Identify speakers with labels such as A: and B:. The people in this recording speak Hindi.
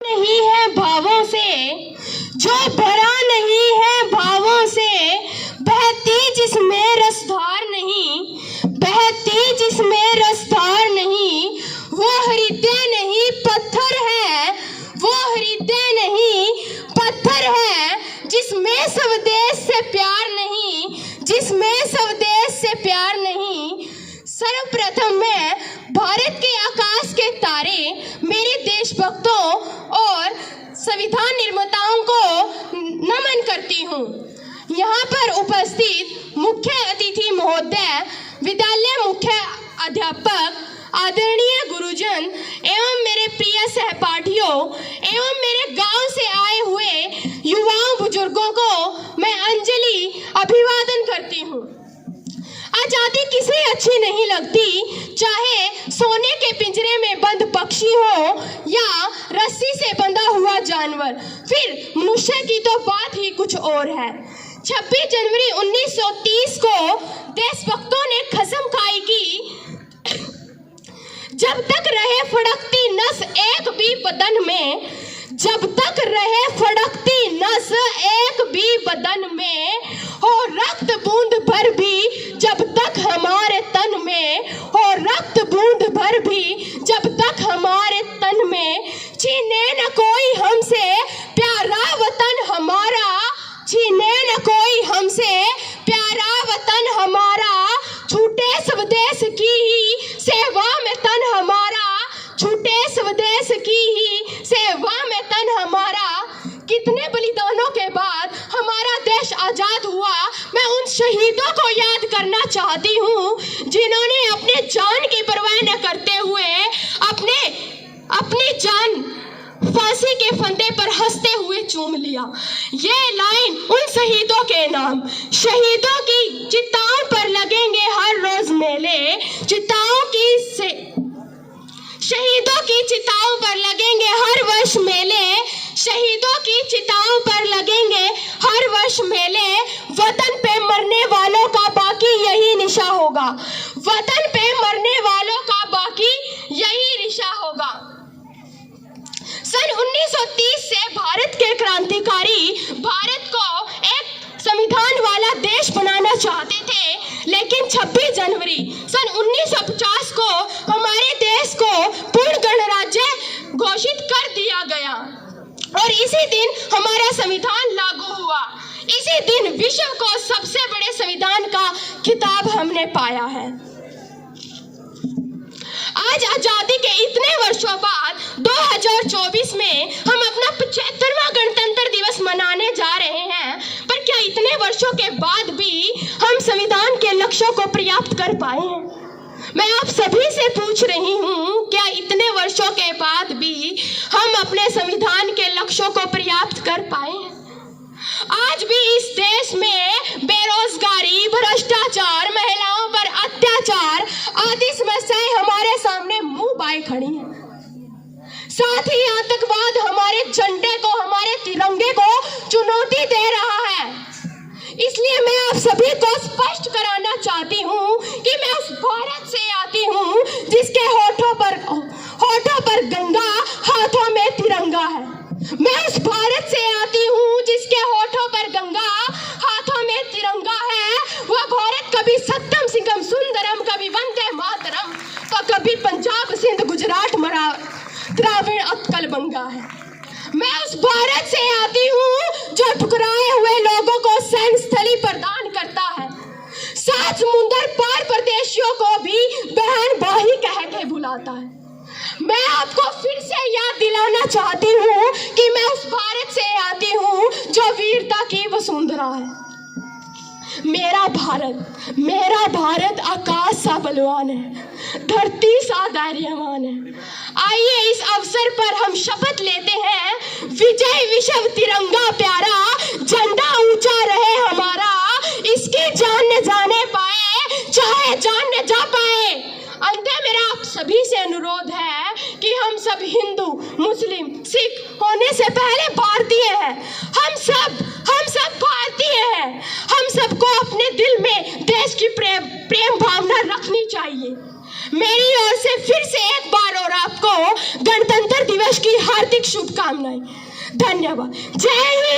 A: नहीं है भावों से, जो भरा नहीं है भावों से, बहती जिसमें रसधार नहीं, बहती जिसमें रसधार नहीं, वो हृदय नहीं पत्थर है, वो हृदय नहीं पत्थर है, जिसमें स्वदेश से प्यार नहीं, जिसमें स्वदेश से प्यार नहीं। सर्वप्रथम मैं भारत के आकाश के तारे, मेरे देशभक्तों और संविधान निर्माताओं को नमन करती हूँ। यहाँ पर उपस्थित मुख्य अतिथि महोदय, विद्यालय मुख्य अध्यापक, आदरणीय गुरुजन एवं मेरे प्रिय सहपाठियों एवं मेरे गांव से आए हुए युवाओं बुजुर्गों को मैं अंजलि अभिवादन करती हूँ। आजादी किसे अच्छी नहीं लगती, चाहे सोने के पिंजरे में बंद पक्षी हो या रस्सी से बंधा हुआ जानवर, फिर मनुष्य की तो बात ही कुछ और है। 26 जनवरी 1930 को देशभक्तों ने कसम खाई कि जब तक रहे फड़कती नस एक भी बदन में, जब तक रहे फड़कती नस एक भी बदन में, हो रक्त बूंद भर भी जब तक हमारे तन में, हो रक्त बूंद भर भी जब तक हमारे तन में, छीने न कोई हमसे प्यारा वतन हमारा, छीने न कोई हमसे प्यारा वतन हमारा, छूटे स्वदेश की ही सेवा में तन हमारा, छूटे स्वदेश की ही सेवा में तन हमारा। कितने बलिदानों के बाद हमारा देश आजाद हुआ, मैं उन शहीदों को याद करना चाहती हूँ जिन्होंने अपने जान की परवाह न करते हुए अपनी जान फांसी के फंदे पर हंसते हुए चूम लिया। ये लाइन उन शहीदों के नाम, शहीदों की चिताओं पर लगेंगे हर रोज मेले, शहीदों की चिताओं पर लगेंगे हर वर्ष मेले, शहीदों की चिताओं पर लगेंगे हर वर्ष मेले, वतन पे मरने वालों का बाकी यही निशा होगा, वतन पे मरने वालों का बाकी यही निशा होगा। सन 1930 से भारत के क्रांतिकारी भारत को एक संविधान वाला देश बनाना चाहते थे, लेकिन 26 जनवरी सन 1950 को हमारे देश को पूर्ण गणराज्य घोषित कर दिया गया और इसी दिन हमारा संविधान लागू हुआ। इसी दिन विश्व को सबसे बड़े संविधान का खिताब हमने पाया है। आज आजादी के इतने वर्षों बाद 2024 में हम अपना 75वां गणतंत्र दिवस मनाने जा रहे हैं, पर क्या इतने वर्षों के बाद भी हम संविधान के लक्ष्यों को प्राप्त कर पाए हैं? मैं आप सभी से पूछ रही हूँ, क्या इतने वर्षों के बाद भी हम अपने संविधान के लक्ष्यों को प्राप्त कर पाए हैं? आज भी इस देश में बेरोजगारी, भ्रष्टाचार, महिलाओं पर अत्याचार आदि समस्याएं हमारे सामने मुंह बाए खड़ी हैं। साथ ही आतंकवाद हमारे झंडे को, हमारे तिरंगे को चुनौती दे रहा है। इसलिए मैं आप सभी को स्पष्ट कराना चाहती हूँ कि मैं उस भारत से आती हूँ जिसके होठों पर गंगा, हाथों में तिरंगा है। मैं उस भारत से आती हूँ जिसके होठों पर गंगा, हाथों में तिरंगा है। वह भारत कभी सत्यम सिंघम सुंदरम, कभी वंदे मातरम, तो कभी पंजाब सिंध गुजरात द्राविड़ उत्कल बंगा है। मैं उस भारत से आती हूँ जो ठुकराए हुए लोगों को सैन्य स्थली प्रदान करता है, सात समुंदर पार परदेशियों को भी बहन भाई कह के बुलाता है। मैं आपको फिर से याद दिलाना चाहती हूँ कि मैं उस भारत से आती हूँ जो वीरता की वसुंधरा है। मेरा भारत आकाश सा बलवान है, धरती सा धैर्यवान है। आइए इस अवसर पर हम शपथ लेते हैं, विजय विश्व तिरंगा प्यारा, झंडा ऊंचा रहे हमारा, इसकी जान न जाने पाए, चाहे जान न जा पाए। अंत मेरा आप सभी से अनुरोध है कि हम सब हिंदू, मुस्लिम, सिख होने से पहले भारतीय हैं। हम सब भारतीय हैं। हम सबको अपने दिल में देश की प्रेम भावना रखनी चाहिए। मेरी ओर से फिर से एक बार और आपको गणतंत्र दिवस की हार्दिक हार्दिक शुभकामनाएं। धन्यवाद। जय हिंद।